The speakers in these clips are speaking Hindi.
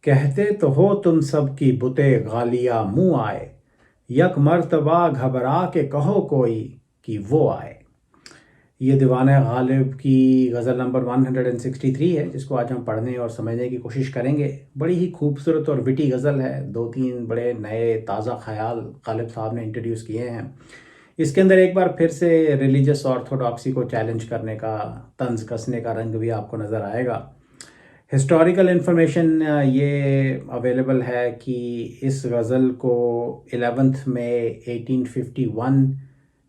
कहते तो हो तुम सब की बुते गालियां मुंह आए, यक मर्तबा घबरा के कहो कोई कि वो आए। ये दीवाना गालिब की गज़ल नंबर 163 है, जिसको आज हम पढ़ने और समझने की कोशिश करेंगे। बड़ी ही खूबसूरत और विटी गज़ल है। दो तीन बड़े नए ताज़ा ख्याल गालिब साहब ने इंट्रोड्यूस किए हैं। इसके अंदर एक बार फिर से रिलीजियस ऑर्थोडॉक्सी को चैलेंज करने का, तंज कसने का रंग भी आपको नज़र आएगा। हिस्टोरिकल इन्फॉर्मेशन ये अवेलेबल है कि इस गज़ल को 11 मई 1851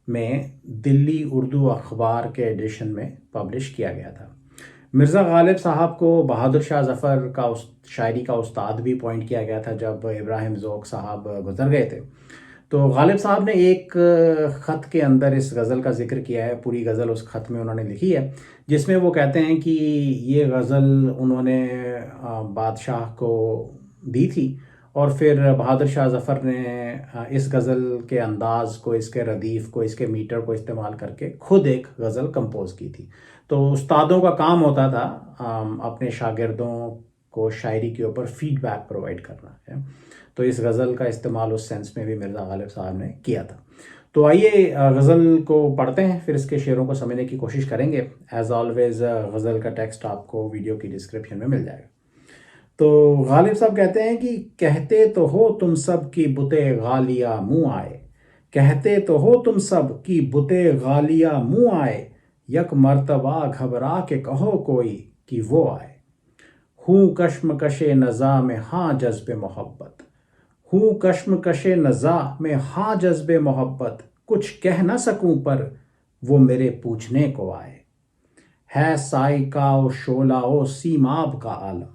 में दिल्ली उर्दू अखबार के एडिशन में पब्लिश किया गया था। मिर्ज़ा गालिब साहब को बहादुर शाह ज़फ़र का शायरी का उस्ताद भी पॉइंट किया गया था जब इब्राहिम ज़ौक़ साहब गुज़र गए थे। तो गालिब साहब ने एक ख़त के अंदर इस गज़ल का ज़िक्र किया है। पूरी गज़ल उस ख़त में उन्होंने लिखी है, जिसमें वो कहते हैं कि ये गज़ल उन्होंने बादशाह को दी थी और फिर बहादुर शाह ज़फ़र ने इस गज़ल के अंदाज़ को, इसके रदीफ़ को, इसके मीटर को इस्तेमाल करके खुद एक गज़ल कंपोज़ की थी। तो उस्तादों का काम होता था अपने शागिर्दों को शायरी के ऊपर फीडबैक प्रोवाइड करना है। तो इस गज़ल का इस्तेमाल उस सेंस में भी मिर्ज़ा गालिब साहब ने किया था। तो आइए गज़ल को पढ़ते हैं, फिर इसके शेरों को समझने की कोशिश करेंगे। एज़ ऑलवेज़ गज़ल का टेक्स्ट आपको वीडियो की डिस्क्रिप्शन में मिल जाएगा। तो गालिब साहब कहते हैं कि कहते तो हो तुम सब की बुते गालियां मुँह आए, कहते तो हो तुम सब की बुते गालियां मुँह आए, यक मर्तबा घबरा के कहो कोई कि वो आए। हूँ कश्मकशे नज़ा में हाँ जज्बे मोहब्बत, हूँ कश्मकशे नज़ा में हाँ जज्बे मोहब्बत, कुछ कह न सकूं पर वो मेरे पूछने को आए। है साइका ओ शोला ओ सीमाब का आलम,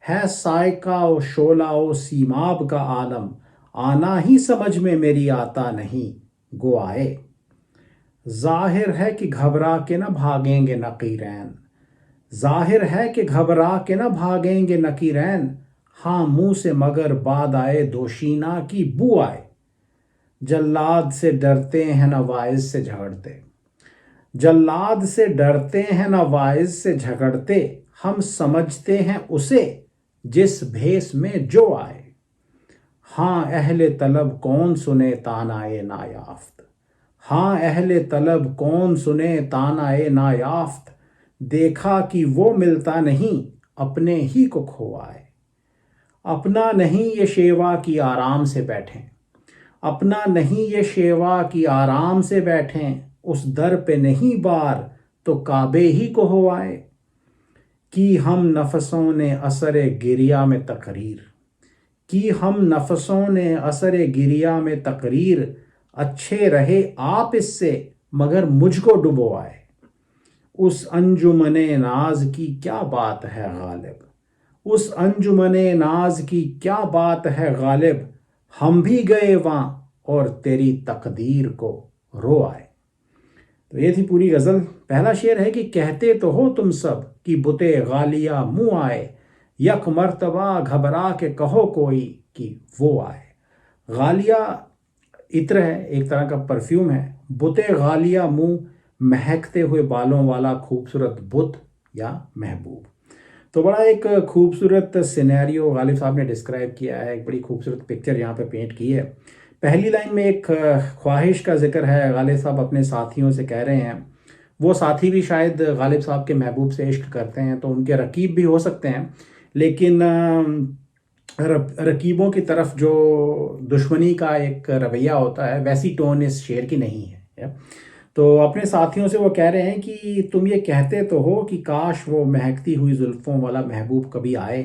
है साइका ओ शोला ओ सीमाब का आलम, आना ही समझ में मेरी आता नहीं गो आए। जाहिर है कि घबरा के न भागेंगे नकीरैन, जाहिर है कि घबरा के न भागेंगे नकीरैन, हाँ मुंह से मगर बाद आए दोशीना की बू आए। जल्लाद से डरते हैं न वाइज से झगड़ते, जल्लाद से डरते हैं न वाइज से झगड़ते, हम समझते हैं उसे जिस भेस में जो आए। हाँ अहले तलब कौन सुने तानाए नायाफ्त, हाँ अहले तलब कौन सुने तानाए नायाफ्त, देखा कि वो मिलता नहीं अपने ही को खोआए। अपना नहीं ये शेवा की आराम से बैठें, अपना नहीं ये शेवा की आराम से बैठें, उस दर पे नहीं बार तो काबे ही को हो आए। कि हम नफसों ने असरे गिरिया में तकरीर, कि हम नफसों ने असरे गिरिया में तकरीर, अच्छे रहे आप इससे मगर मुझको डुबो आए। उस अंजुमने नाज की क्या बात है गालिब, उस अंजुमने नाज की क्या बात है गालिब, हम भी गए वहाँ और तेरी तकदीर को रो आए। तो ये थी पूरी गज़ल। पहला शेर है कि कहते तो हो तुम सब कि बुते गालियां मुँह आए, यक मर्तबा घबरा के कहो कोई कि वो आए। गालिया इत्र है, एक तरह का परफ्यूम है। बुते गालियां मुँह, महकते हुए बालों वाला खूबसूरत बुत या महबूब। तो बड़ा एक खूबसूरत सिनेरियो गालिब साहब ने डिस्क्राइब किया है, एक बड़ी खूबसूरत पिक्चर यहाँ पे पेंट की है। पहली लाइन में एक ख्वाहिश का जिक्र है, गालिब साहब अपने साथियों से कह रहे हैं। वो साथी भी शायद गालिब साहब के महबूब से इश्क करते हैं, तो उनके रकीब भी हो सकते हैं, लेकिन रकीबों की तरफ जो दुश्मनी का एक रवैया होता है, वैसी टोन इस शेर की नहीं है। तो अपने साथियों से वो कह रहे हैं कि तुम ये कहते तो हो कि काश वो महकती हुई जुल्फ़ों वाला महबूब कभी आए,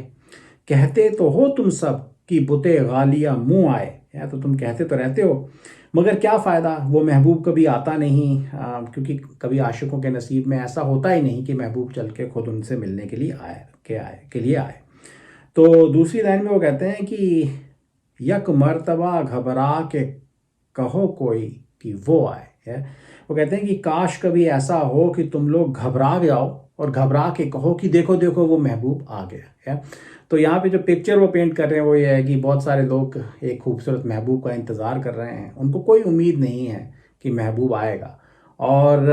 कहते तो हो तुम सब कि बुते गालियां मुँह आए, या तो तुम कहते तो रहते हो मगर क्या फ़ायदा, वो महबूब कभी आता नहीं। क्योंकि कभी आशिकों के नसीब में ऐसा होता ही नहीं कि महबूब चल के खुद उनसे मिलने के लिए आए। तो दूसरी लाइन में वो कहते हैं कि यक मर्तबा घबरा के कहो कोई कि वो आए है। वो कहते हैं कि काश कभी ऐसा हो कि तुम लोग घबरा जाओ और घबरा के कहो कि देखो देखो वो महबूब आ गया है। तो यहाँ पे जो पिक्चर वो पेंट कर रहे हैं वो ये है कि बहुत सारे लोग एक खूबसूरत महबूब का इंतज़ार कर रहे हैं, उनको कोई उम्मीद नहीं है कि महबूब आएगा, और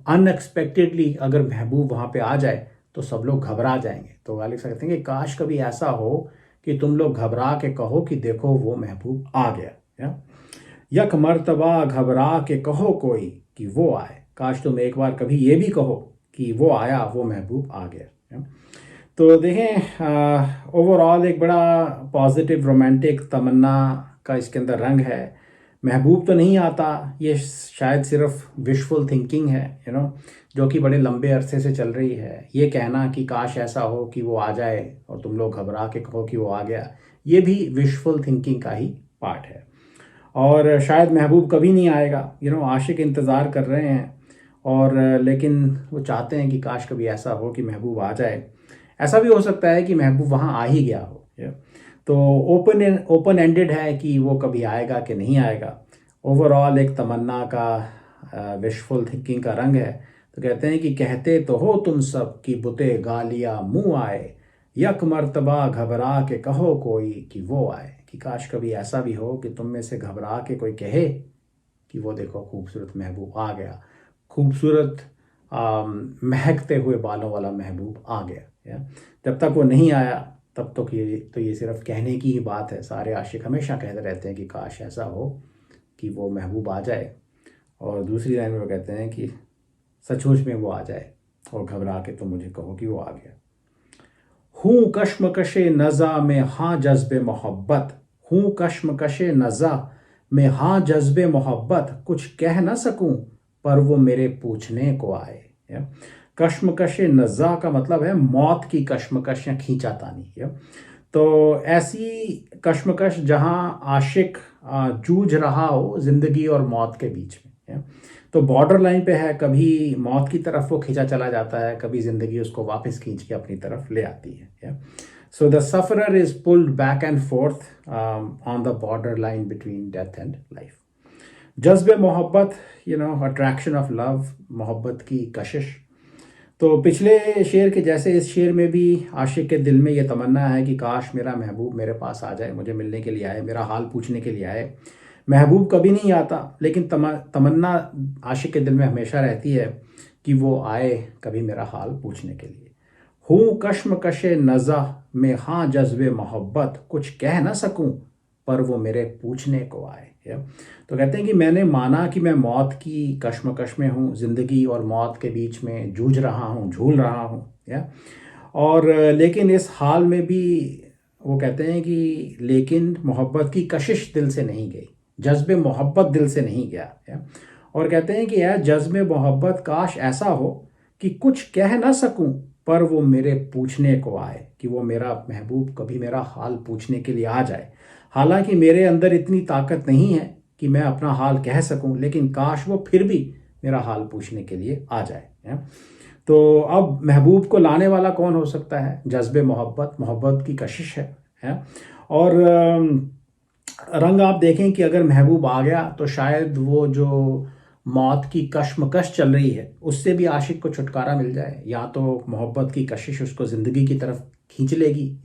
अनएक्सपेक्टेडली अगर महबूब वहाँ पे आ जाए तो सब लोग घबरा जाएंगे। तो गालिब साहब कहते हैं कि काश कभी ऐसा हो कि तुम लोग घबरा के कहो कि देखो वो महबूब आ गया। यक मर्तबा घबरा के कहो कोई कि वो आए, काश तुम एक बार कभी ये भी कहो कि वो आया, वो महबूब आ गया। तो देखें, ओवरऑल एक बड़ा पॉजिटिव रोमांटिक तमन्ना का इसके अंदर रंग है। महबूब तो नहीं आता, ये शायद सिर्फ विशफुल थिंकिंग है, जो कि बड़े लंबे अरसे से चल रही है। ये कहना कि काश ऐसा हो कि वो आ जाए और तुम लोग घबरा के कहो कि वो आ गया, ये भी विशफुल थिंकिंग का ही पार्ट है। और शायद महबूब कभी नहीं आएगा, आशिक इंतज़ार कर रहे हैं, और लेकिन वो चाहते हैं कि काश कभी ऐसा हो कि महबूब आ जाए। ऐसा भी हो सकता है कि महबूब वहाँ आ ही गया हो। तो ओपन एंडेड है कि वो कभी आएगा कि नहीं आएगा। ओवरऑल एक तमन्ना का विशफुल थिंकिंग का रंग है। तो कहते हैं कि कहते तो हो तुम सब कि बुते गालियाँ मुँह आए, यक मर्तबा घबरा के कहो कोई कि वो आए। कि काश कभी ऐसा भी हो कि तुम में से घबरा के कोई कहे कि वो देखो खूबसूरत महबूब आ गया, खूबसूरत महकते हुए बालों वाला महबूब आ गया। जब तक वो नहीं आया तब तक ये सिर्फ कहने की ही बात है। सारे आशिक हमेशा कहते रहते हैं कि काश ऐसा हो कि वो महबूब आ जाए, और दूसरी लाइन में वो कहते हैं कि सचमुच में वो आ जाए और घबरा के तो मुझे कहो कि वो आ गया। हूँ कश्मकशे नज़ा में हाँ जज्बे मोहब्बत, हूँ कश्मकशे नज़ा में हाँ जज्बे मोहब्बत, कुछ कह न सकूं पर वो मेरे पूछने को आए। कश्मकश नज़ा का मतलब है मौत की कश्मकश या खींचातानी। तो ऐसी कश्मकश जहाँ आशिक जूझ रहा हो ज़िंदगी और मौत के बीच में। तो बॉर्डर लाइन पे है, कभी मौत की तरफ वो खींचा चला जाता है, कभी ज़िंदगी उसको वापस खींच के अपनी तरफ ले आती है। So the sufferer is pulled back and fourth on the border line between death and life. जज्बे मोहब्बत, अट्रैक्शन ऑफ लव, मोहब्बत की कशिश। तो पिछले शेर के जैसे इस शेर में भी आशिक के दिल में ये तमन्ना है कि काश मेरा महबूब मेरे पास आ जाए, मुझे मिलने के लिए आए, मेरा हाल पूछने के लिए आए। महबूब कभी नहीं आता, लेकिन तमन्ना आशिक के दिल में हमेशा रहती है कि वो आए कभी मेरा हाल पूछने के लिए। हूँ कश्मकशे नज़ा में हाँ जज्बे मोहब्बत, कुछ कह ना सकूं पर वो मेरे पूछने को आए। तो कहते हैं कि मैंने माना कि मैं मौत की कश्मकश में हूँ, ज़िंदगी और मौत के बीच में जूझ रहा हूँ, झूल रहा हूँ। और लेकिन इस हाल में भी वो कहते हैं कि लेकिन मोहब्बत की कशिश दिल से नहीं गई, जज्बे मोहब्बत दिल से नहीं गया। और कहते हैं कि यह जज्बे मोहब्बत काश ऐसा हो कि कुछ कह ना सकूं पर वो मेरे पूछने को आए, कि वो मेरा महबूब कभी मेरा हाल पूछने के लिए आ जाए। हालांकि मेरे अंदर इतनी ताकत नहीं है कि मैं अपना हाल कह सकूं, लेकिन काश वो फिर भी मेरा हाल पूछने के लिए आ जाए। तो अब महबूब को लाने वाला कौन हो सकता है? जज्बे मोहब्बत, मोहब्बत की कशिश है। और रंग आप देखें कि अगर महबूब आ गया तो शायद वो जो मौत की कश्मकश चल रही है उससे भी आशिक को छुटकारा मिल जाए। या तो मोहब्बत की कशिश उसको ज़िंदगी की तरफ खींच लेगी,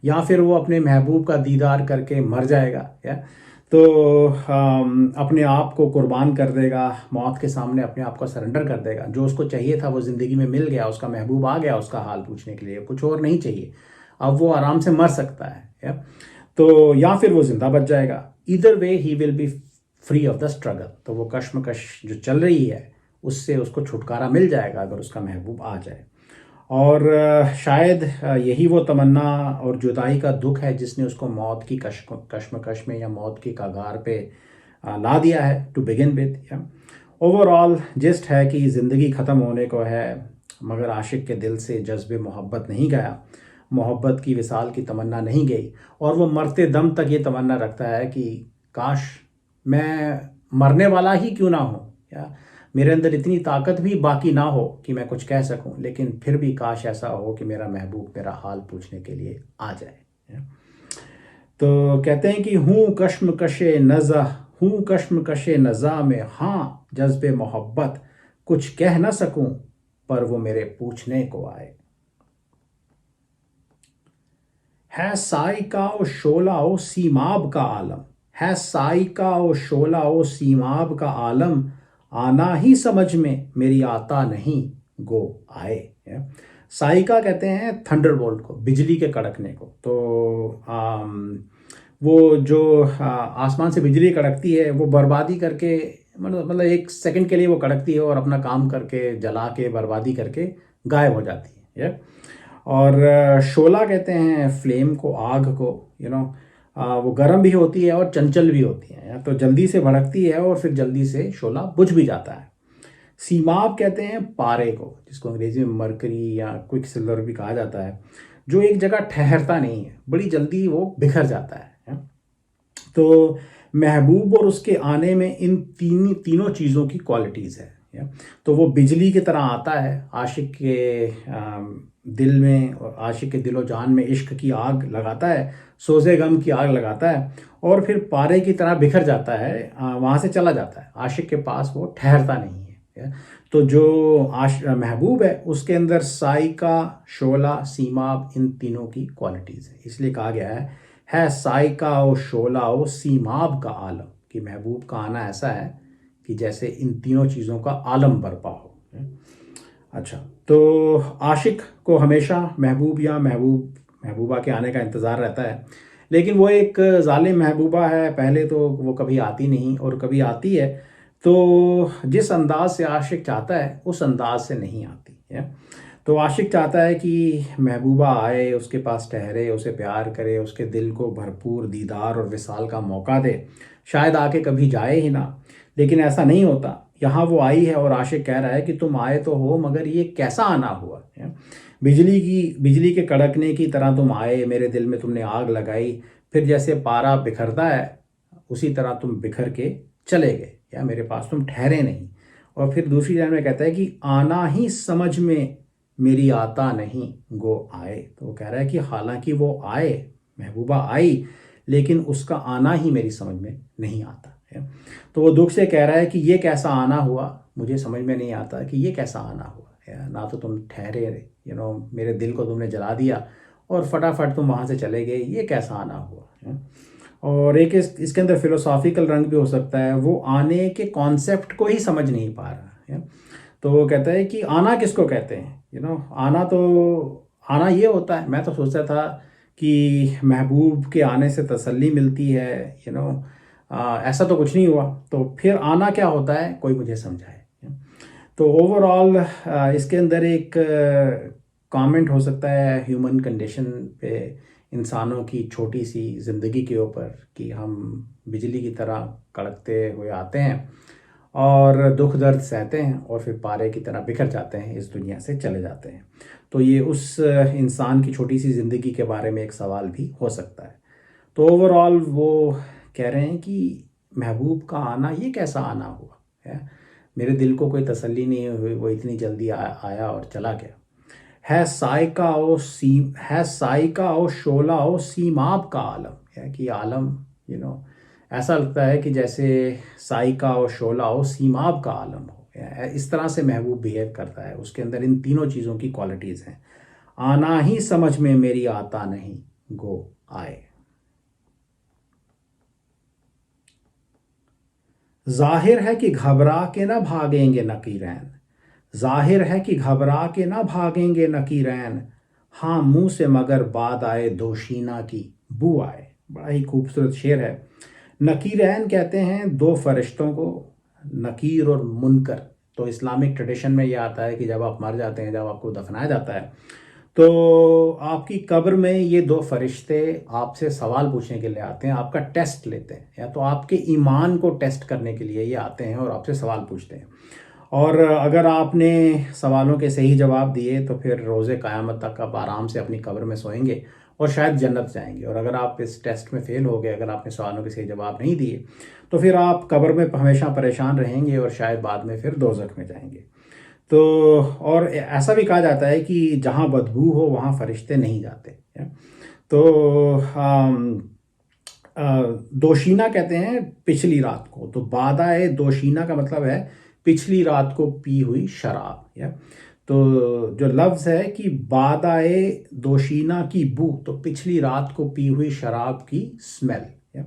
या फिर वो अपने महबूब का दीदार करके मर जाएगा, तो अपने आप को कुर्बान कर देगा, मौत के सामने अपने आप को सरेंडर कर देगा। जो उसको चाहिए था वो ज़िंदगी में मिल गया, उसका महबूब आ गया उसका हाल पूछने के लिए, कुछ और नहीं चाहिए, अब वो आराम से मर सकता है। तो या फिर वो जिंदा बच जाएगा। Either way he will be free of the struggle. तो वो कश्मकश जो चल रही है उससे उसको छुटकारा मिल जाएगा अगर उसका महबूब आ जाए। और शायद यही वो तमन्ना और जुदाई का दुख है जिसने उसको मौत की कश्मकश में या मौत की कगार पे ला दिया है to begin with. Overall gist है कि ज़िंदगी ख़त्म होने को है, मगर आशिक के दिल से जज्बे मोहब्बत नहीं गया, मोहब्बत की विसाल की तमन्ना नहीं गई, और वो मरते दम तक ये तमन्ना रखता है कि काश मैं मरने वाला ही क्यों ना हो, या मेरे अंदर इतनी ताकत भी बाकी ना हो कि मैं कुछ कह सकूं, लेकिन फिर भी काश ऐसा हो कि मेरा महबूब मेरा हाल पूछने के लिए आ जाए। तो कहते हैं कि हूँ कश्मकशे नज़ा में हाँ जज्बे मोहब्बत, कुछ कह ना सकूं पर वो मेरे पूछने को आए। है साइका ओ शोला ओ सीमाब का आलम, है साइका ओ शोला ओ सीमाब का आलम, आना ही समझ में मेरी आता नहीं गो आए। साइका कहते हैं थंडरबोल्ट को, बिजली के कड़कने को। तो वो जो आसमान से बिजली कड़कती है वो बर्बादी करके, मतलब एक सेकंड के लिए वो कड़कती है और अपना काम करके जला के बर्बादी करके गायब हो जाती है। और शोला कहते हैं फ्लेम को, आग को, वो गर्म भी होती है और चंचल भी होती है, तो जल्दी से भड़कती है और फिर जल्दी से शोला बुझ भी जाता है। सीमाब कहते हैं पारे को, जिसको अंग्रेजी में मरकरी या क्विक सिल्वर भी कहा जाता है, जो एक जगह ठहरता नहीं है, बड़ी जल्दी वो बिखर जाता है। तो महबूब और उसके आने में इन तीनों चीज़ों की क्वालिटीज़ है। तो वो बिजली की तरह आता है आशिक के दिल में, और आशिक के दिलो जान में इश्क की आग लगाता है, सोज़े गम की आग लगाता है, और फिर पारे की तरह बिखर जाता है, वहाँ से चला जाता है। आशिक के पास वो ठहरता नहीं है। तो जो महबूब है उसके अंदर साइका, शोला, सीमाब, इन तीनों की क्वालिटीज़ है। इसलिए कहा गया है साइका ओ शोला ओ सीमाब का आलम, कि महबूब का आना ऐसा है कि जैसे इन तीनों चीज़ों का आलम बरपा हो। अच्छा, तो आशिक को हमेशा महबूब या महबूबा के आने का इंतज़ार रहता है, लेकिन वो एक जालिम महबूबा है। पहले तो वो कभी आती नहीं, और कभी आती है तो जिस अंदाज से आशिक चाहता है उस अंदाज से नहीं आती है। तो आशिक चाहता है कि महबूबा आए, उसके पास ठहरे, उसे प्यार करे, उसके दिल को भरपूर दीदार और विसाल का मौका दे, शायद आके कभी जाए ही ना। लेकिन ऐसा नहीं होता। यहाँ वो आई है और आशिक कह रहा है कि तुम आए तो हो, मगर ये कैसा आना हुआ है। बिजली के कड़कने की तरह तुम आए, मेरे दिल में तुमने आग लगाई, फिर जैसे पारा बिखरता है उसी तरह तुम बिखर के चले गए, या मेरे पास तुम ठहरे नहीं। और फिर दूसरी लाइन में कहता है कि आना ही समझ में मेरी आता नहीं गो आए। तो वो कह रहा है कि हालांकि वो आए, महबूबा आई, लेकिन उसका आना ही मेरी समझ में नहीं आता है। तो वो दुख से कह रहा है कि ये कैसा आना हुआ, मुझे समझ में नहीं आता कि ये कैसा आना हुआ है। ना तो तुम ठहरे, मेरे दिल को तुमने जला दिया और फटाफट तुम वहाँ से चले गए, ये कैसा आना हुआ है। और एक इसके अंदर फिलोसॉफिकल रंग भी हो सकता है, वो आने के कॉन्सेप्ट को ही समझ नहीं पा रहा है। तो वो कहता है कि आना किसको कहते हैं, आना ये होता है। मैं तो सोचता था कि महबूब के आने से तसल्ली मिलती है, ऐसा तो कुछ नहीं हुआ। तो फिर आना क्या होता है, कोई मुझे समझाए। तो ओवरऑल इसके अंदर एक कमेंट हो सकता है ह्यूमन कंडीशन पे, इंसानों की छोटी सी ज़िंदगी के ऊपर, कि हम बिजली की तरह कड़कते हुए आते हैं और दुख दर्द सहते हैं और फिर पारे की तरह बिखर जाते हैं, इस दुनिया से चले जाते हैं। तो ये उस इंसान की छोटी सी ज़िंदगी के बारे में एक सवाल भी हो सकता है। तो ओवरऑल वो कह रहे हैं कि महबूब का आना ये कैसा आना हुआ है, मेरे दिल को कोई तसल्ली नहीं हुई, वो इतनी जल्दी आया और चला गया। है साइका ओ शोला ओ सीमाब का आलम, है कि आलम, ऐसा लगता है कि जैसे साइका ओ शोला ओ सीमाब का आलम हो। इस तरह से महबूब बिहेव करता है, उसके अंदर इन तीनों चीज़ों की क्वालिटीज़ हैं। आना ही समझ में मेरी आता नहीं गो आए। जाहिर है कि घबरा के ना भागेंगे नकीरैन, जाहिर है कि घबरा के ना भागेंगे नकीरैन, हाँ मुंह से मगर बाद आए दोशीना की बू आए। बड़ा ही खूबसूरत शेर है। नकीरैन कहते हैं दो फरिश्तों को, नकीर और मुनकर। तो इस्लामिक ट्रेडिशन में ये आता है कि जब आप मर जाते हैं, जब आपको दफनाया जाता है, तो आपकी कब्र में ये दो फरिश्ते आपसे सवाल पूछने के लिए आते हैं, आपका टेस्ट लेते हैं, या तो आपके ईमान को टेस्ट करने के लिए ये आते हैं और आपसे सवाल पूछते हैं। और अगर आपने सवालों के सही जवाब दिए तो फिर रोज़े क़यामत तक आप आराम से अपनी कब्र में सोएंगे और शायद जन्नत जाएंगे। और अगर आप इस टेस्ट में फ़ेल हो गए, अगर आपने सवालों के सही जवाब नहीं दिए, तो फिर आप कब्र में हमेशा परेशान रहेंगे और शायद बाद में फिर दोज़ख में जाएंगे। तो और ऐसा भी कहा जाता है कि जहाँ बदबू हो वहाँ फरिश्ते नहीं जाते हैं। तो दोशीना कहते हैं पिछली रात को। तो बादाए दोशीना का मतलब है पिछली रात को पी हुई शराब। या तो जो लफ्ज़ है कि बादाए दोशीना की बू, तो पिछली रात को पी हुई शराब की स्मेल।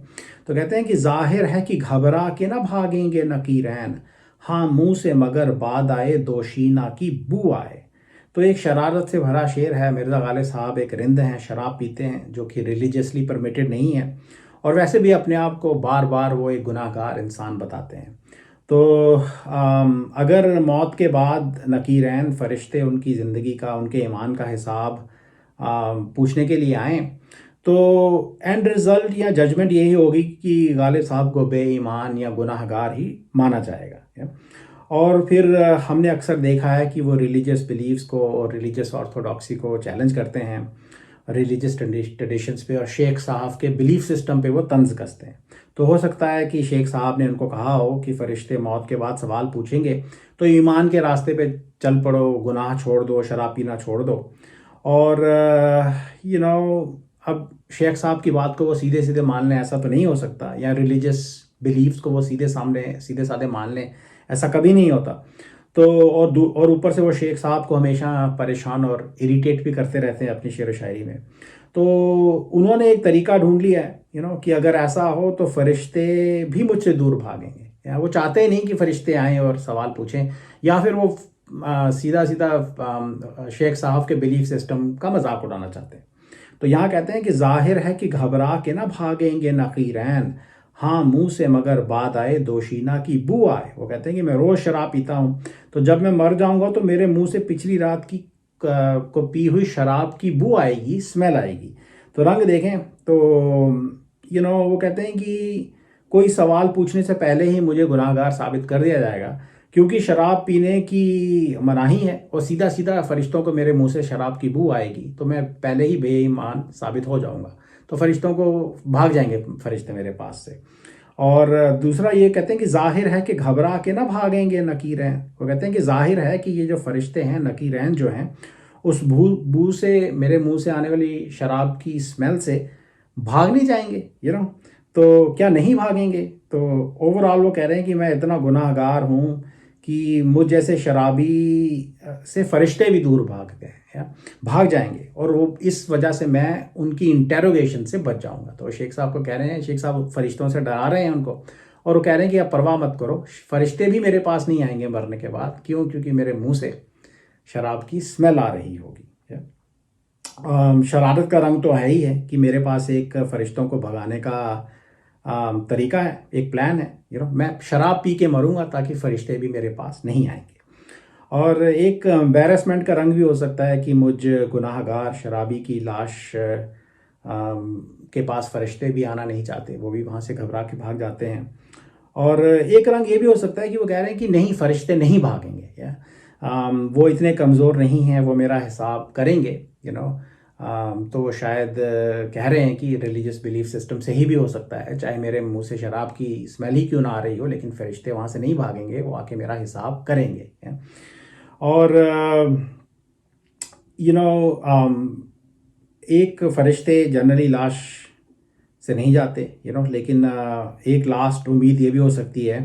तो कहते हैं कि जाहिर है कि घबरा के ना भागेंगे नकीरैन, हाँ मुंह से मगर बाद आए दोशीना की बू आए। तो एक शरारत से भरा शेर है। मिर्ज़ा गालिब साहब एक रिंद हैं, शराब पीते हैं, जो कि रिलीजियसली परमिटेड नहीं है, और वैसे भी अपने आप को बार बार वो एक गुनाहगार इंसान बताते हैं। तो अगर मौत के बाद नकीरैन फरिश्ते उनकी ज़िंदगी का, उनके ईमान का हिसाब पूछने के लिए आएँ, तो एंड रिज़ल्ट या जजमेंट यही होगी कि गालिब साहब को बेईमान या गुनाहगार ही माना जाएगा। और फिर हमने अक्सर देखा है कि वो रिलीजियस बिलीव्स को और रिलीजियस ऑर्थोडॉक्सी को चैलेंज करते हैं, रिलीजियस ट्रेडिशंस पे और शेख साहब के बिलीफ सिस्टम पे वो तंज कसते हैं। तो हो सकता है कि शेख साहब ने उनको कहा हो कि फरिश्ते मौत के बाद सवाल पूछेंगे, तो ईमान के रास्ते पे चल पड़ो, गुनाह छोड़ दो, शराब पीना छोड़ दो। और अब शेख साहब की बात को वो सीधे सीधे मान लें, ऐसा तो नहीं हो सकता, या रिलीजियस बिलीव्स को वो सीधे साधे मान लें, ऐसा कभी नहीं होता। तो और ऊपर से वो शेख साहब को हमेशा परेशान और इरिटेट भी करते रहते हैं अपनी शेर व शायरी में। तो उन्होंने एक तरीका ढूंढ लिया है कि अगर ऐसा हो तो फरिश्ते भी मुझसे दूर भागेंगे, या वो चाहते ही नहीं कि फरिश्ते आएँ और सवाल पूछें, या फिर वो सीधा सीधा शेख साहब के बिलीफ सिस्टम का मजाक उड़ाना चाहते हैं। तो यहाँ कहते हैं कि जाहिर है कि घबरा के ना भागेंगे नकीरैन, हाँ मुंह से मगर बात आए दोशीना की बू आए। वो कहते हैं कि मैं रोज़ शराब पीता हूँ, तो जब मैं मर जाऊँगा तो मेरे मुंह से पिछली रात की को पी हुई शराब की बू आएगी, स्मेल आएगी। तो रंग देखें तो वो कहते हैं कि कोई सवाल पूछने से पहले ही मुझे गुनाहगार साबित कर दिया जाएगा, क्योंकि शराब पीने की मनाही है और सीधा सीधा फरिश्तों को मेरे मुंह से शराब की बू आएगी, तो मैं पहले ही बेईमान साबित हो जाऊंगा। तो फरिश्तों को भाग जाएंगे फरिश्ते मेरे पास से। और दूसरा ये कहते हैं कि जाहिर है कि घबरा के ना भागेंगे नकीरैन। वो कहते हैं कि जाहिर है कि ये जो फरिश्ते हैं नकीरैन जो हैं, उस बू से, मेरे मुंह से आने वाली शराब की स्मेल से भाग नहीं जाएंगे। तो क्या नहीं भागेंगे? तो ओवरऑल वो कह रहे हैं कि मैं इतना गुनाहगार हूँ कि मुझ जैसे शराबी से फरिश्ते भी दूर भाग गए, या भाग जाएंगे, और वो इस वजह से मैं उनकी इंटेरोगेशन से बच जाऊंगा। तो शेख साहब को कह रहे हैं, शेख साहब फरिश्तों से डरा रहे हैं उनको, और वो कह रहे हैं कि आप परवाह मत करो, फरिश्ते भी मेरे पास नहीं आएंगे मरने के बाद। क्यों? क्योंकि मेरे मुंह से शराब की स्मेल आ रही होगी। शरारत का रंग तो है ही है कि मेरे पास एक फरिश्तों को भगाने का तरीका है, एक प्लान है। मैं शराब पी के मरूंगा ताकि फरिश्ते भी मेरे पास नहीं आएंगे। और एक एम्बैरेसमेंट का रंग भी हो सकता है कि मुझ गुनाहगार शराबी की लाश के पास फरिश्ते भी आना नहीं चाहते, वो भी वहाँ से घबरा के भाग जाते हैं। और एक रंग ये भी हो सकता है कि वो कह रहे हैं कि नहीं, फरिश्ते नहीं भागेंगे, या वो इतने कमज़ोर नहीं हैं, वो मेरा हिसाब करेंगे। तो वो शायद कह रहे हैं कि रिलीजियस बिलीफ सिस्टम से ही भी हो सकता है, चाहे मेरे मुंह से शराब की स्मेल ही क्यों ना आ रही हो, लेकिन फरिश्ते वहाँ से नहीं भागेंगे, वो आके मेरा हिसाब करेंगे। और एक फरिश्ते जनरली लाश से नहीं जाते, लेकिन एक लास्ट उम्मीद ये भी हो सकती है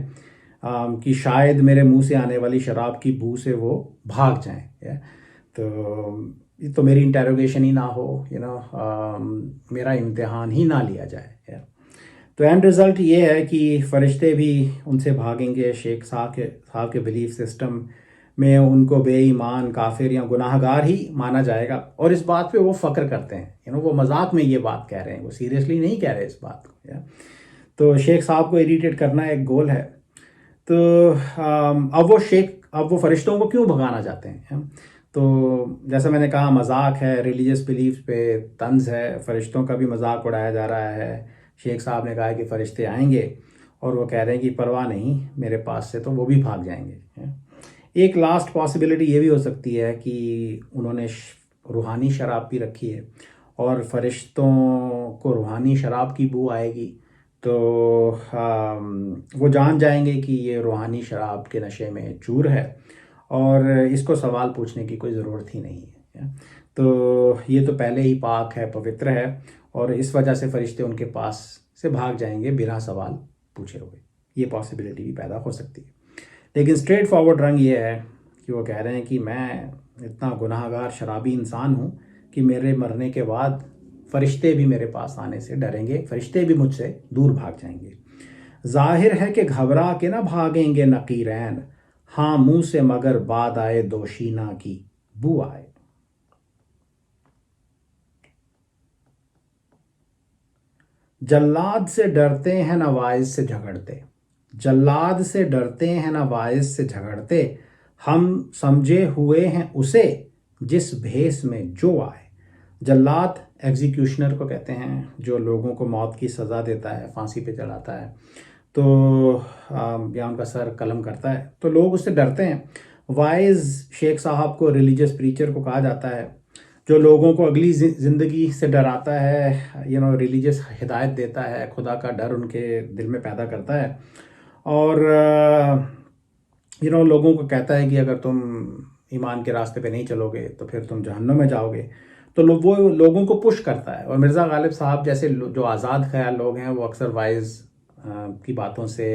कि शायद मेरे मुंह से आने वाली शराब की बू से वो भाग जाएं। तो मेरी इंटेरोगेशन ही ना हो, मेरा इम्तिहान ही ना लिया जाए। तो एंड रिज़ल्ट ये है कि फरिश्ते भी उनसे भागेंगे। शेख साहब के बिलीफ सिस्टम में उनको बेईमान, काफिर या गुनाहगार ही माना जाएगा, और इस बात पे वो फ़ख्र करते हैं। वो मजाक में ये बात कह रहे हैं, वो सीरियसली नहीं कह रहे इस बात को। तो शेख साहब को इरिटेट करना एक गोल है। तो अब वो फरिश्तों को क्यों भगाना चाहते हैं? तो जैसा मैंने कहा, मजाक है, रिलीजियस बिलीफ पे तंज है, फरिश्तों का भी मजाक उड़ाया जा रहा है। शेख साहब ने कहा है कि फरिश्ते आएंगे, और वो कह रहे हैं कि परवाह नहीं मेरे पास से, तो वो भी भाग जाएंगे। एक लास्ट पॉसिबिलिटी ये भी हो सकती है कि उन्होंने रूहानी शराब पी रखी है, और फरिश्तों को रूहानी शराब की बू आएगी, तो वो जान जाएंगे कि ये रूहानी शराब के नशे में चूर है, और इसको सवाल पूछने की कोई ज़रूरत ही नहीं है। तो ये तो पहले ही पाक है, पवित्र है, और इस वजह से फरिश्ते उनके पास से भाग जाएंगे बिना सवाल पूछे हुए। ये पॉसिबिलिटी भी पैदा हो सकती है। लेकिन स्ट्रेट फॉरवर्ड रंग ये है कि वो कह रहे हैं कि मैं इतना गुनाहगार शराबी इंसान हूँ कि मेरे मरने के बाद फरिश्ते भी मेरे पास आने से डरेंगे, फरिश्ते भी मुझसे दूर भाग जाएंगे। जाहिर है कि घबरा के ना भागेंगे नकीरैन, हाँ मुंह से मगर बात आए दोशीना की बू आए। जल्लाद से डरते हैं न वाइज से झगड़ते, जल्लाद से डरते हैं न वाइज से झगड़ते, हम समझे हुए हैं उसे जिस भेष में जो आए। जल्लाद एग्जीक्यूशनर को कहते हैं, जो लोगों को मौत की सज़ा देता है, फांसी पे चढ़ाता है, तो या उनका सर कलम करता है, तो लोग उससे डरते हैं। वाइज शेख साहब को, रिलीजियस प्रीचर को कहा जाता है, जो लोगों को अगली ज़िंदगी से डराता है, रिलीजियस हिदायत देता है, खुदा का डर उनके दिल में पैदा करता है, और लोगों को कहता है कि अगर तुम ईमान के रास्ते पे नहीं चलोगे तो फिर तुम जहन्नुम में जाओगे। तो वो लोगों को पुश करता है। और मिर्ज़ा गालिब साहब जैसे जो आज़ाद ख्याल लोग हैं, वो अक्सर वाइज की बातों से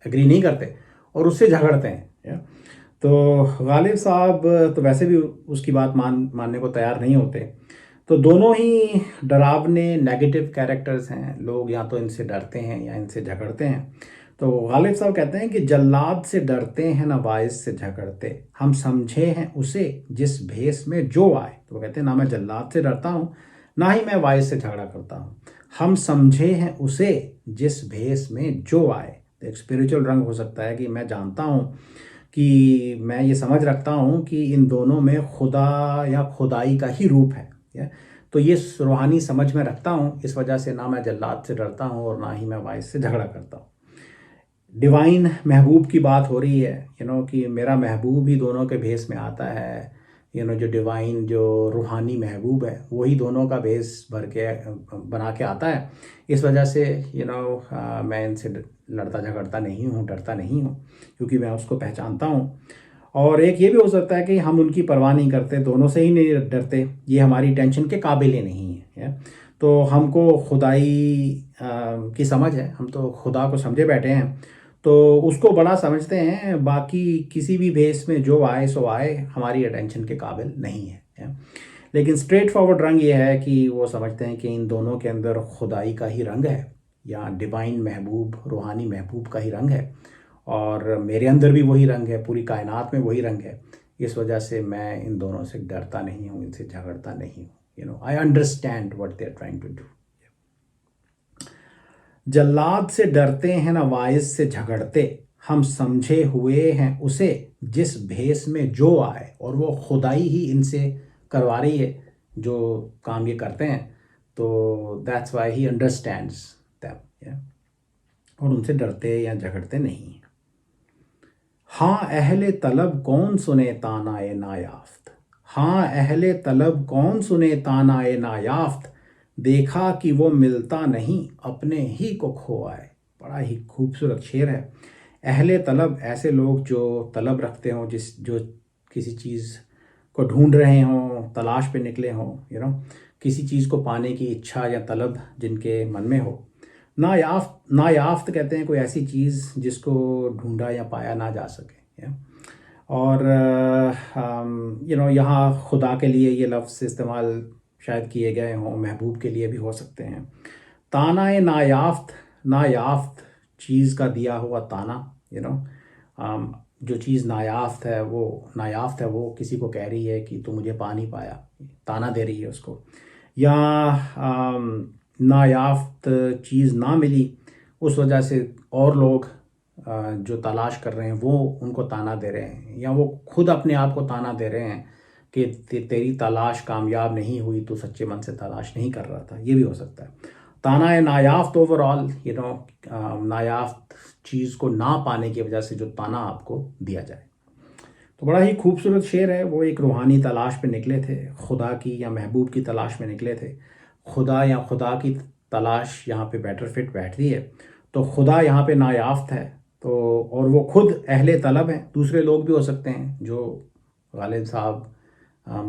एग्री नहीं करते और उससे झगड़ते हैं। तो गालिब साहब तो वैसे भी उसकी बात मानने को तैयार नहीं होते। तो दोनों ही डरावने नेगेटिव कैरेक्टर्स हैं। लोग या तो इनसे डरते हैं या इनसे झगड़ते हैं। तो गालिब साहब कहते हैं कि जल्लाद से डरते हैं ना वाइज से झगड़ते, हम समझे हैं उसे जिस भेष में जो आए। तो वो कहते हैं ना मैं जल्लाद से डरता हूँ, ना ही मैं वाइज से झगड़ा करता हूँ, हम समझे हैं उसे जिस भेष में जो आए। तो एक स्पिरिचुअल रंग हो सकता है कि मैं जानता हूँ कि मैं ये समझ रखता हूँ कि इन दोनों में खुदा या खुदाई का ही रूप है। तो ये रूहानी समझ में रखता हूँ, इस वजह से ना मैं जल्लाद से डरता हूँ और ना ही मैं वाइज से झगड़ा करता हूँ। डिवाइन महबूब की बात हो रही है, कि मेरा महबूब ही दोनों के भेष में आता है। जो डिवाइन, जो रूहानी महबूब है, वही दोनों का भेष भर के बना के आता है। इस वजह से मैं इनसे लड़ता झगड़ता नहीं हूँ, डरता नहीं हूँ, क्योंकि मैं उसको पहचानता हूँ। और एक ये भी हो सकता है कि हम उनकी परवाह नहीं करते, दोनों से ही नहीं डरते, ये हमारी टेंशन के काबिल ही नहीं है। तो हमको खुदाई की समझ है, हम तो खुदा को समझे बैठे हैं, तो उसको बड़ा समझते हैं। बाकी किसी भी भेष में जो आए सो आए, हमारी अटेंशन के काबिल नहीं है। लेकिन स्ट्रेट फॉरवर्ड रंग ये है कि वो समझते हैं कि इन दोनों के अंदर खुदाई का ही रंग है, या डिवाइन महबूब, रूहानी महबूब का ही रंग है, और मेरे अंदर भी वही रंग है, पूरी कायनात में वही रंग है। इस वजह से मैं इन दोनों से डरता नहीं हूँ, इनसे झगड़ता नहीं हूँ। I understand what they are trying to do. जल्लाद से डरते हैं ना वाइज से झगड़ते, हम समझे हुए हैं उसे जिस भेष में जो आए। और वो खुदाई ही इनसे करवा रही है जो काम ये करते हैं। तो that's why he understands them, और उनसे डरते या झगड़ते नहीं। हाँ अहले तलब कौन सुने तानाए नायाफ्त, हाँ अहले तलब कौन सुने तानाए नायाफ्त, देखा कि वो मिलता नहीं अपने ही को खो आए। बड़ा ही खूबसूरत शेर है। अहले तलब ऐसे लोग जो तलब रखते हों, जो किसी चीज़ को ढूंढ रहे हों, तलाश पे निकले हों, किसी चीज़ को पाने की इच्छा या तलब जिनके मन में हो। नायाफ्त कहते हैं कोई ऐसी चीज़ जिसको ढूंढा या पाया ना जा सके। और यहाँ खुदा के लिए ये लफ्ज़ इस्तेमाल शायद किए गए हों, महबूब के लिए भी हो सकते हैं। तानाए नायाफ्त, नायाफ्त चीज़ का दिया हुआ ताना, जो चीज़ नायाफ्त है वो किसी को कह रही है कि तू मुझे पा नहीं पाया, ताना दे रही है उसको। या नायाफ्त चीज़ ना मिली, उस वजह से और लोग जो तलाश कर रहे हैं वो उनको ताना दे रहे हैं, या वो खुद अपने आप को ताना दे रहे हैं कि तेरी तलाश कामयाब नहीं हुई, तो सच्चे मन से तलाश नहीं कर रहा था। ये भी हो सकता है। ताना है नायाफ्त ओवरऑल, नायाफ्त चीज़ को ना पाने की वजह से जो ताना आपको दिया जाए। तो बड़ा ही खूबसूरत शेर है। वो एक रूहानी तलाश पे निकले थे, खुदा की या महबूब की तलाश में निकले थे। खुदा या खुदा की तलाश यहाँ पे बेटर फिट बैठती है। तो खुदा यहाँ पे नायाफ्त है, तो और वो खुद अहले तलब हैं। दूसरे लोग भी हो सकते हैं जो गालिब साहब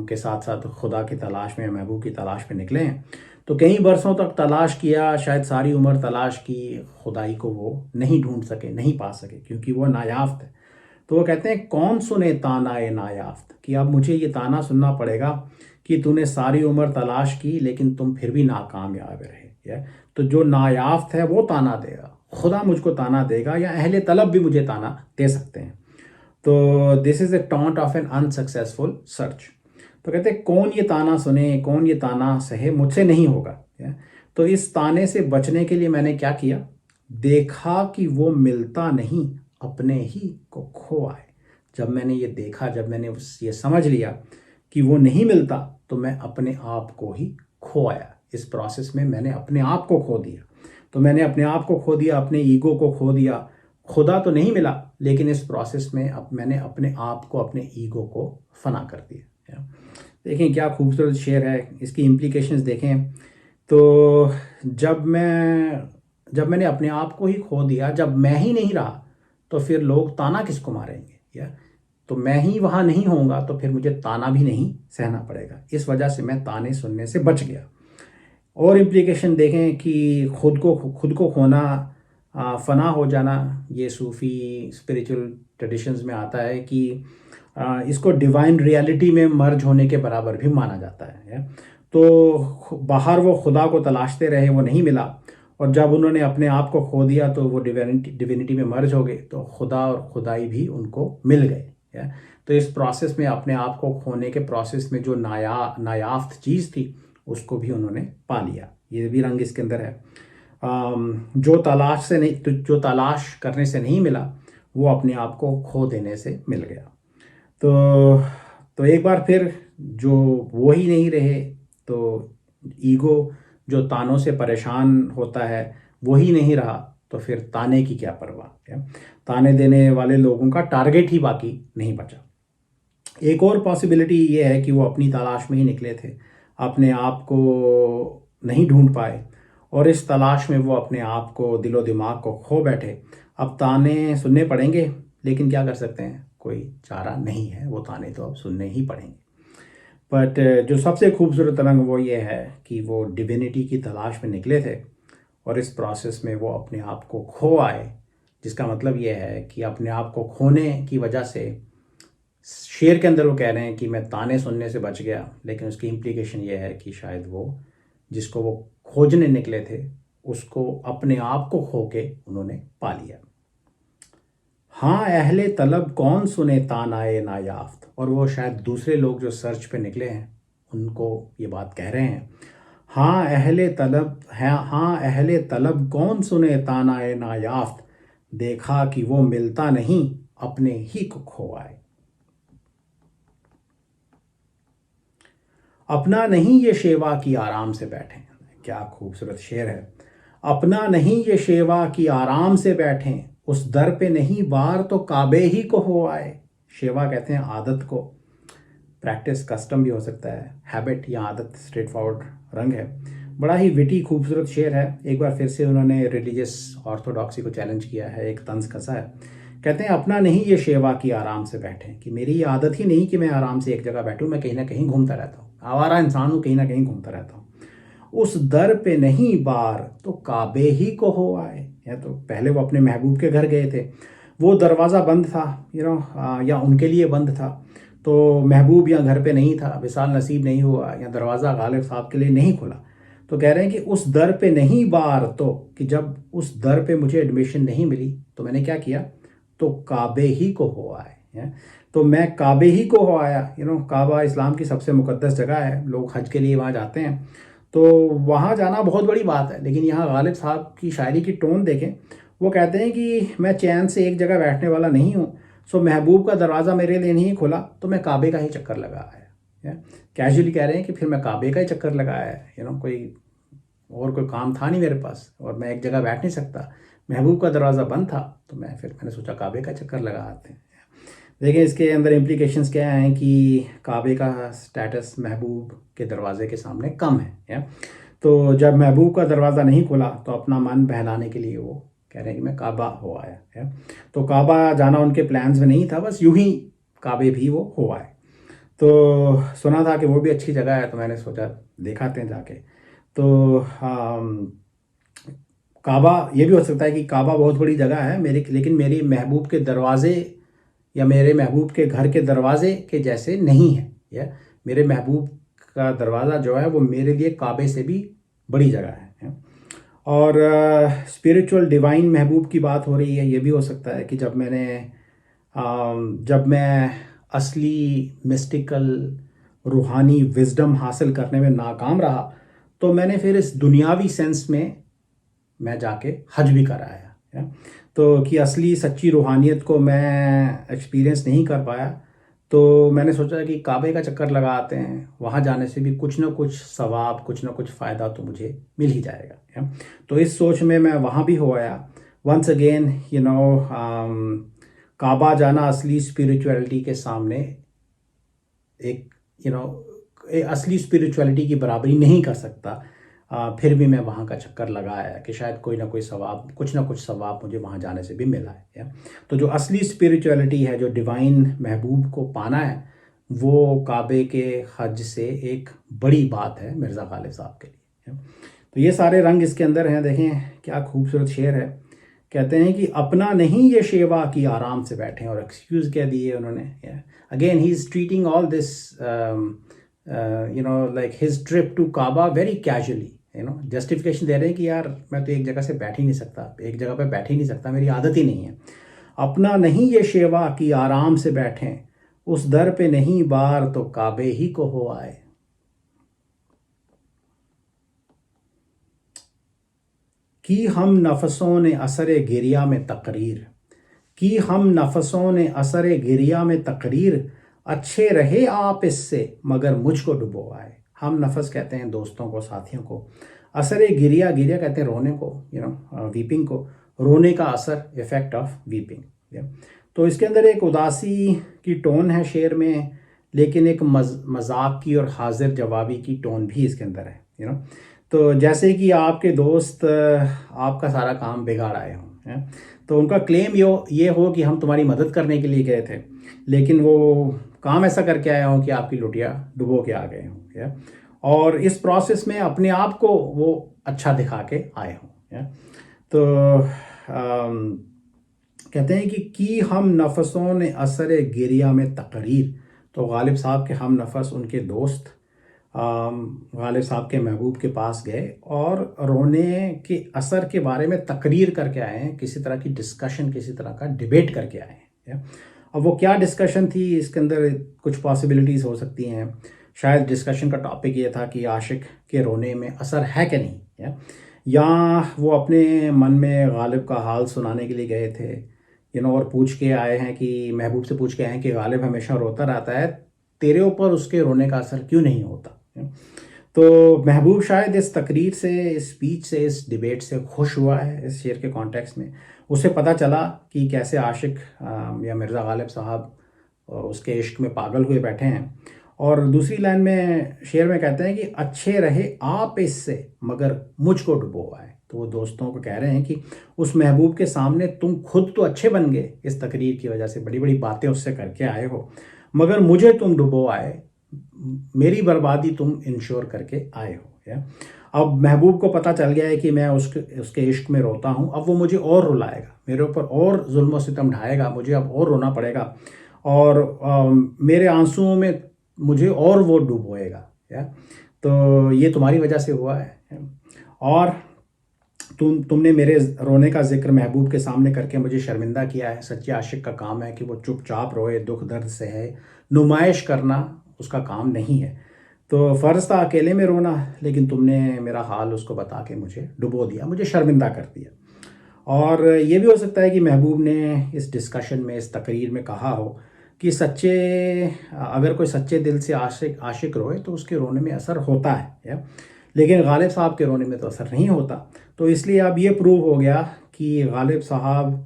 के साथ साथ खुदा की तलाश में, महबूब की तलाश में निकले हैं। तो कई बरसों तक तलाश किया, शायद सारी उम्र तलाश की, खुदाई को वो नहीं ढूंढ सके, नहीं पा सके, क्योंकि वो नायाफ्त है। तो वो कहते हैं कौन सुने तानाए नायाफ्त, कि अब मुझे ये ताना सुनना पड़ेगा कि तूने सारी उम्र तलाश की लेकिन तुम फिर भी नाकामयाब रहे। तो जो नायाफ्त है वो ताना देगा, खुदा मुझको ताना देगा, या अहले तलब भी मुझे ताना दे सकते हैं। तो this is a taunt of an unsuccessful search. तो कहते हैं कौन ये ताना सुने, कौन ये ताना सहे, मुझसे नहीं होगा। तो इस ताने से बचने के लिए मैंने क्या किया, देखा कि वो मिलता नहीं, अपने ही को खो आए। जब मैंने ये देखा, जब मैंने ये समझ लिया कि वो नहीं मिलता, तो मैं अपने आप को ही खो आया। इस प्रोसेस में मैंने अपने आप को खो दिया। तो मैंने अपने आप को खो दिया, अपने ईगो को खो दिया। खुदा तो नहीं मिला, लेकिन इस प्रोसेस में अब मैंने अपने आप को, अपने ईगो को फना कर दिया। देखें क्या खूबसूरत शेर है, इसकी इम्प्लीकेशंस देखें। तो जब मैंने अपने आप को ही खो दिया, जब मैं ही नहीं रहा, तो फिर लोग ताना किसको मारेंगे, या तो मैं ही वहाँ नहीं होऊंगा, तो फिर मुझे ताना भी नहीं सहना पड़ेगा। इस वजह से मैं ताने सुनने से बच गया। और इम्प्लीकेशन देखें कि खुद को खोना, फना हो जाना, ये सूफ़ी स्पिरिचुअल ट्रेडिशंस में आता है कि इसको डिवाइन रियलिटी में मर्ज होने के बराबर भी माना जाता है। तो बाहर वो खुदा को तलाशते रहे, वो नहीं मिला, और जब उन्होंने अपने आप को खो दिया तो वो डिविनिटी में मर्ज हो गए, तो खुदा और खुदाई भी उनको मिल गए। तो इस प्रोसेस में, अपने आप को खोने के प्रोसेस में, जो नायाफ्त चीज़ थी उसको भी उन्होंने पा लिया। ये भी रंग इसके अंदर है। जो तलाश करने से नहीं मिला, वो अपने आप को खो देने से मिल गया। तो एक बार फिर जो वो ही नहीं रहे, तो ईगो जो तानों से परेशान होता है वो ही नहीं रहा, तो फिर ताने की क्या परवाह। ताने देने वाले लोगों का टारगेट ही बाकी नहीं बचा। एक और पॉसिबिलिटी ये है कि वो अपनी तलाश में ही निकले थे, अपने आप को नहीं ढूंढ पाए, और इस तलाश में वो अपने आप को, दिलो दिमाग को खो बैठे। अब ताने सुनने पड़ेंगे, लेकिन क्या कर सकते हैं, कोई चारा नहीं है, वो ताने तो अब सुनने ही पड़ेंगे। बट जो सबसे खूबसूरत रंग वो ये है कि वो डिविनिटी की तलाश में निकले थे, और इस प्रोसेस में वो अपने आप को खो आए। जिसका मतलब ये है कि अपने आप को खोने की वजह से, शेर के अंदर वो कह रहे हैं कि मैं ताने सुनने से बच गया, लेकिन उसकी इम्प्लीकेशन ये है कि शायद वो जिसको वो खोजने निकले थे, उसको अपने आप को खो के उन्होंने पा लिया। हाँ अहले तलब कौन सुने तानाए नायाफ्त, और वो शायद दूसरे लोग जो सर्च पे निकले हैं उनको ये बात कह रहे हैं। हाँ अहले तलब है, हाँ अहले तलब कौन सुने तानाए नायाफ्त, देखा कि वो मिलता नहीं, अपने ही को खो आए। अपना नहीं ये शेवा की आराम से बैठें। क्या खूबसूरत शेर है। अपना नहीं ये शेवा की आराम से बैठें, उस दर पे नहीं बार तो काबे ही को हो आए। शेवा कहते हैं आदत को, प्रैक्टिस कस्टम भी हो सकता है, हैबिट या आदत स्ट्रेट फॉरवर्ड रंग है। बड़ा ही विटी खूबसूरत शेर है। एक बार फिर से उन्होंने रिलीजियस ऑर्थोडॉक्सी को चैलेंज किया है, एक तंज कसा है। कहते हैं अपना नहीं ये शेवा की आराम से बैठें, कि मेरी ये आदत ही नहीं कि मैं आराम से एक जगह बैठूं, मैं कहीं ना कहीं घूमता रहता हूँ, आवारा इंसान हूँ, कहीं ना कहीं घूमता रहता हूँ। उस दर पे नहीं बार तो काबे ही को हो आए। या तो पहले वो अपने महबूब के घर गए थे, वो दरवाज़ा बंद था, या उनके लिए बंद था, तो महबूब या घर पे नहीं था, विसाल नसीब नहीं हुआ, या दरवाज़ा गालिब साहब के लिए नहीं खुला। तो कह रहे हैं कि उस दर पे नहीं बार, तो कि जब उस दर पे मुझे एडमिशन नहीं मिली, तो मैंने क्या किया, तो काबे ही को हो आए। तो मैं काबे ही को हो आया। काबा इस्लाम की सबसे मुकद्दस जगह है, लोग हज के लिए वहाँ जाते हैं, तो वहाँ जाना बहुत बड़ी बात है। लेकिन यहाँ गालिब साहब की शायरी की टोन देखें, वो कहते हैं कि मैं चैन से एक जगह बैठने वाला नहीं हूँ, सो महबूब का दरवाज़ा मेरे लिए नहीं खुला, तो मैं काबे का ही चक्कर लगाया। कैजुअली कह रहे हैं कि फिर मैं काबे का ही चक्कर लगाया। कोई काम था नहीं मेरे पास, और मैं एक जगह बैठ नहीं सकता, महबूब का दरवाज़ा बंद था, तो मैंने सोचा काबे का चक्कर लगा आते हैं। देखिए इसके अंदर इम्प्लीकेशंस क्या हैं कि काबे का स्टेटस महबूब के दरवाजे के सामने कम है। तो जब महबूब का दरवाज़ा नहीं खुला, तो अपना मन बहलाने के लिए वो कह रहे हैं कि मैं काबा हो आया है। तो काबा जाना उनके प्लान्स में नहीं था, बस यूं ही काबे भी वो हो आए। तो सुना था कि वो भी अच्छी जगह है, तो मैंने सोचा दिखाते हैं जाके। तो काबा, ये भी हो सकता है कि काबा बहुत बड़ी जगह है लेकिन मेरी महबूब के दरवाजे या मेरे महबूब के घर के दरवाजे के जैसे नहीं है। या मेरे महबूब का दरवाज़ा जो है वो मेरे लिए काबे से भी बड़ी जगह है। और स्पिरिचुअल डिवाइन महबूब की बात हो रही है। ये भी हो सकता है कि जब मैं असली मिस्टिकल रूहानी विजडम हासिल करने में नाकाम रहा, तो मैंने फिर इस दुनियावी सेंस में मैं जाके हज भी कराया है। तो कि असली सच्ची रूहानियत को मैं एक्सपीरियंस नहीं कर पाया, तो मैंने सोचा कि काबे का चक्कर लगाते हैं, वहाँ जाने से भी कुछ ना कुछ सवाब, कुछ ना कुछ फ़ायदा तो मुझे मिल ही जाएगा है। तो इस सोच में मैं वहाँ भी हो आया। वंस अगेन काबा जाना असली स्पिरिचुअलिटी के सामने एक असली स्पिरिचुअलिटी की बराबरी नहीं कर सकता। फिर भी मैं वहाँ का चक्कर लगाया कि शायद कोई ना कोई सवाब, कुछ ना कुछ सवाब मुझे वहाँ जाने से भी मिला है। तो जो असली स्पिरिचुअलिटी है, जो डिवाइन महबूब को पाना है, वो काबे के हज से एक बड़ी बात है मिर्ज़ा गालिब साहब के लिए। तो ये सारे रंग इसके अंदर हैं। देखें क्या खूबसूरत शेर है। कहते हैं कि अपना नहीं ये शेवा की आराम से बैठे, और एक्सक्यूज़ कह दिए उन्होंने। Again he is treating all this like his trip to Kaaba very casually. Justification दे रहे हैं कि यार मैं तो एक जगह से बैठ ही नहीं सकता, एक जगह पे बैठ ही नहीं सकता, मेरी आदत ही नहीं है। अपना नहीं ये शेवा कि आराम से बैठें, उस दर पे नहीं बार तो काबे ही को हो आए। कि हम नफसों ने असरे गिरिया में तकरीर, कि हम नफसों ने असरे गिरिया में तकरीर, अच्छे रहे आप इससे मगर मुझको डुबो आए। हम नफस कहते हैं दोस्तों को, साथियों को। असर गिरिया, गिरिया कहते हैं रोने को, वीपिंग को। रोने का असर, इफेक्ट ऑफ वीपिंग। तो इसके अंदर एक उदासी की टोन है शेर में, लेकिन एक मजाक की और हाजिर जवाबी की टोन भी इसके अंदर है। तो जैसे कि आपके दोस्त आपका सारा काम बिगाड़ आए हों, तो उनका क्लेम ये हो कि हम तुम्हारी मदद करने के लिए गए थे, लेकिन वो काम ऐसा करके आया हूँ कि आपकी लुटिया डुबो के आ गए हों, और इस प्रोसेस में अपने आप को वो अच्छा दिखा के आए हों। तो कहते हैं कि हम नफसों ने असर गिरिया में तकरीर। तो गालिब साहब के हम नफस, उनके दोस्त गालिब साहब के महबूब के पास गए और रोने के असर के बारे में तकरीर करके आए हैं, किसी तरह की डिस्कशन, किसी तरह का डिबेट करके आए हैं। अब वो क्या डिस्कशन थी, इसके अंदर कुछ पॉसिबिलिटीज़ हो सकती हैं। शायद डिस्कशन का टॉपिक ये था कि आशिक के रोने में असर है कि नहीं है, या वो अपने मन में गालिब का हाल सुनाने के लिए गए थे, और पूछ के आए हैं कि महबूब से पूछ के आए हैं कि गालिब हमेशा रोता रहता है, तेरे ऊपर उसके रोने का असर क्यों नहीं होता। तो महबूब शायद इस तकरीर से, इस स्पीच से, इस डिबेट से खुश हुआ है। इस शेर के कॉन्टेक्स्ट में उसे पता चला कि कैसे आशिक या मिर्ज़ा गालिब साहब उसके इश्क में पागल हुए बैठे हैं। और दूसरी लाइन में शेर में कहते हैं कि अच्छे रहे आप इससे मगर मुझको डुबो आए। तो वो दोस्तों को कह रहे हैं कि उस महबूब के सामने तुम खुद तो अच्छे बन गए, इस तकरीर की वजह से बड़ी बड़ी बातें उससे करके आए हो, मगर मुझे तुम डुबो आए, मेरी बर्बादी तुम इंश्योर करके आए हो। अब महबूब को पता चल गया है कि मैं उसके इश्क में रोता हूँ, अब वो मुझे और रुलाएगा, मेरे ऊपर और जुल्म व सितम ढाएगा, मुझे अब और रोना पड़ेगा, और मेरे आंसुओं में मुझे और वो डुबोएगा। तो ये तुम्हारी वजह से हुआ है, और तुमने मेरे रोने का जिक्र महबूब के सामने करके मुझे शर्मिंदा किया है। सच्चे आशिक का काम है कि वो चुपचाप रोए, दुख दर्द से है, नुमाइश करना उसका काम नहीं है। तो फ़र्ज़ था अकेले में रोना, लेकिन तुमने मेरा हाल उसको बता के मुझे डुबो दिया, मुझे शर्मिंदा कर दिया। और ये भी हो सकता है कि महबूब ने इस डिस्कशन में, इस तकरीर में कहा हो कि अगर कोई सच्चे दिल से आशिक रोए तो उसके रोने में असर होता है, लेकिन गालिब साहब के रोने में तो असर नहीं होता। तो इसलिए अब ये प्रूव हो गया कि गालिब साहब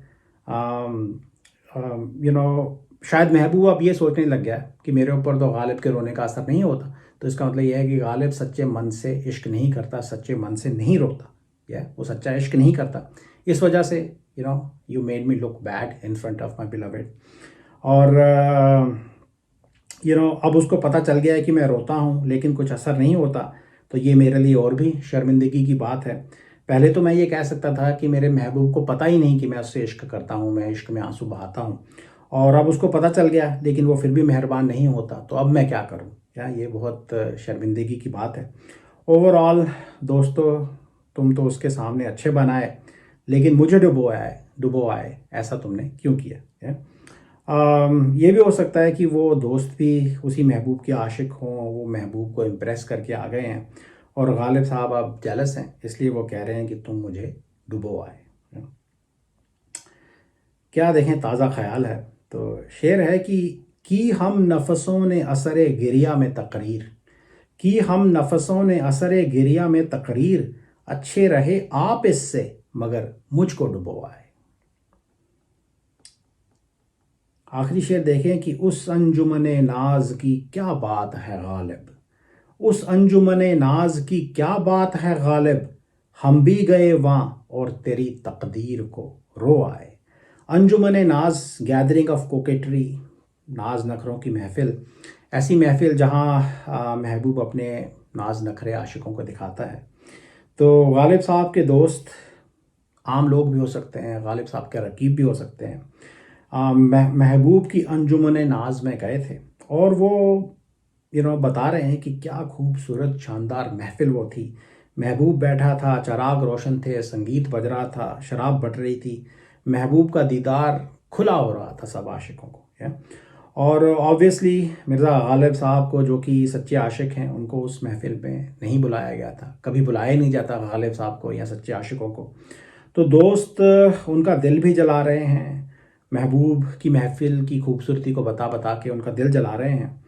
शायद महबूब अब ये सोचने लग गया कि मेरे ऊपर तो गालिब के रोने का असर नहीं होता, तो इसका मतलब यह है कि गालिब सच्चे मन से इश्क नहीं करता, सच्चे मन से नहीं रोता, वो सच्चा इश्क नहीं करता। इस वजह से you made me look bad in front of my beloved. और अब उसको पता चल गया है कि मैं रोता हूँ लेकिन कुछ असर नहीं होता, तो ये मेरे लिए और भी शर्मिंदगी की बात है। पहले तो मैं ये कह सकता था कि मेरे महबूब को पता ही नहीं कि मैं उससे इश्क करता हूँ, मैं इश्क में आंसू बहाता हूँ, और अब उसको पता चल गया लेकिन वो फिर भी मेहरबान नहीं होता, तो अब मैं क्या करूँ। ये बहुत शर्मिंदगी की बात है। ओवरऑल दोस्तों, तुम तो उसके सामने अच्छे बनाए, लेकिन मुझे डुबो आए, ऐसा तुमने क्यों किया है। ये भी हो सकता है कि वो दोस्त भी उसी महबूब के आशिक हों, वो महबूब को इम्प्रेस करके आ गए हैं और गालिब साहब अब जेलस हैं, इसलिए वो कह रहे हैं कि तुम मुझे डुबो आए। क्या देखें, ताज़ा ख्याल है। तो शेर है कि की हम नफसों ने असरे गिरिया में तकरीर, की हम नफसों ने असरे गिरिया में तकरीर, अच्छे रहे आप इससे मगर मुझको डुबो आए। आखिरी शेर देखें कि उस अंजुमने नाज की क्या बात है गालिब, उस अंजुमने नाज की क्या बात है गालिब, हम भी गए वहाँ और तेरी तकदीर को रो आए। अंजुमने नाज, गैदरिंग ऑफ कोकेटरी, नाज नखरों की महफिल, ऐसी महफिल जहाँ महबूब अपने नाज नखरे आशिकों को दिखाता है। तो गालिब साहब के दोस्त आम लोग भी हो सकते हैं, गालिब साहब के रकीब भी हो सकते हैं। महबूब की अंजुमन नाज में गए थे और वो बता रहे हैं कि क्या खूबसूरत शानदार महफिल वो थी। महबूब बैठा था, चराग रोशन थे, संगीत बज रहा था, शराब बट रही थी, महबूब का दीदार खुला हो रहा था सब आशिकों को। और ऑब्वियसली मिर्ज़ा गालिब साहब को, जो कि सच्चे आशिक हैं, उनको उस महफिल में नहीं बुलाया गया था, कभी बुलाया नहीं जाता गालिब साहब को या सच्चे आशिकों को। तो दोस्त उनका दिल भी जला रहे हैं, महबूब की महफिल की खूबसूरती को बता बता के उनका दिल जला रहे हैं।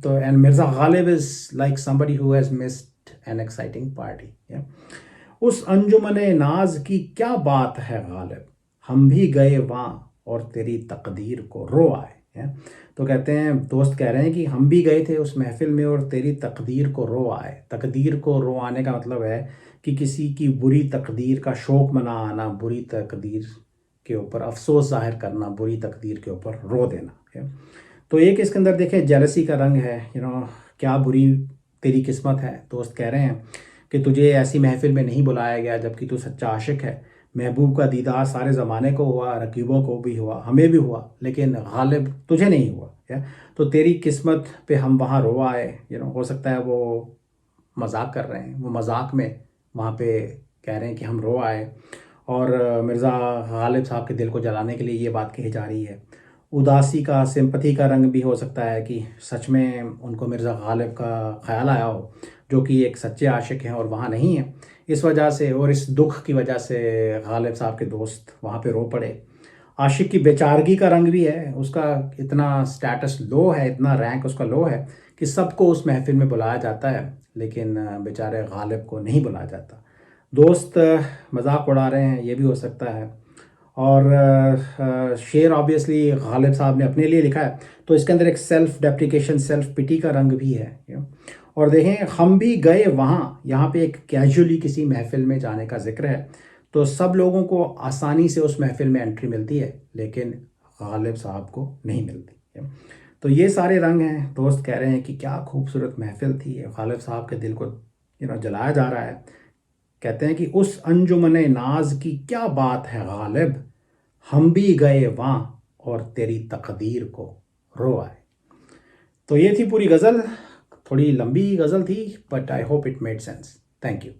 तो and Mirza Ghalib is like somebody who has missed an exciting party. उस अंजुमने नाज की क्या बात है गालिब, हम भी गए वहाँ और तेरी तकदीर को रो आए। तो कहते हैं, दोस्त कह रहे हैं कि हम भी गए थे उस महफिल में और तेरी तकदीर को रो आए। तकदीर को रो आने का मतलब है कि किसी की बुरी तकदीर का शोक मना आना, बुरी तकदीर के ऊपर अफसोस जाहिर करना, बुरी तकदीर के ऊपर रो देना। तो एक इसके अंदर देखें जेलसी का रंग है। क्या बुरी तेरी किस्मत है, दोस्त कह रहे हैं कि तुझे ऐसी महफिल में नहीं बुलाया गया जबकि तू सच्चा आशिक है। महबूब का दीदार सारे ज़माने को हुआ, रकीबों को भी हुआ, हमें भी हुआ, लेकिन गालिब तुझे नहीं हुआ। तो तेरी किस्मत पे हम वहाँ रो आए। हो सकता है वो मजाक कर रहे हैं, वो मजाक में वहाँ पे कह रहे हैं कि हम रो आए, और मिर्ज़ा गालिब साहब के दिल को जलाने के लिए ये बात कही जा रही है। उदासी का, सिंपथी का रंग भी हो सकता है कि सच में उनको मिर्ज़ा गालिब का ख्याल आया हो, जो कि एक सच्चे आशिक हैं और वहाँ नहीं हैं, इस वजह से और इस दुख की वजह से गालिब साहब के दोस्त वहाँ पे रो पड़े। आशिक की बेचारगी का रंग भी है, उसका इतना स्टेटस लो है, इतना रैंक उसका लो है कि सबको उस महफिल में बुलाया जाता है, लेकिन बेचारे गालिब को नहीं बुलाया जाता। दोस्त मजाक उड़ा रहे हैं, ये भी हो सकता है। और शेर ऑब्वियसली गालिब साहब ने अपने लिए लिखा है, तो इसके अंदर एक सेल्फ डेप्रिकेशन, सेल्फ पिटी का रंग भी है। और देखें, हम भी गए वहाँ, यहाँ पे एक कैजुअली किसी महफिल में जाने का जिक्र है, तो सब लोगों को आसानी से उस महफिल में एंट्री मिलती है, लेकिन गालिब साहब को नहीं मिलती। तो ये सारे रंग हैं। दोस्त कह रहे हैं कि क्या खूबसूरत महफिल थी, गालिब साहब के दिल को जलाया जा रहा है। कहते हैं कि उस अंजुमने नाज की क्या बात है गालिब, हम भी गए वहाँ और तेरी तकदीर को रो आए। तो ये थी पूरी गज़ल, थोड़ी लंबी गज़ल थी, but I hope it made sense. Thank you.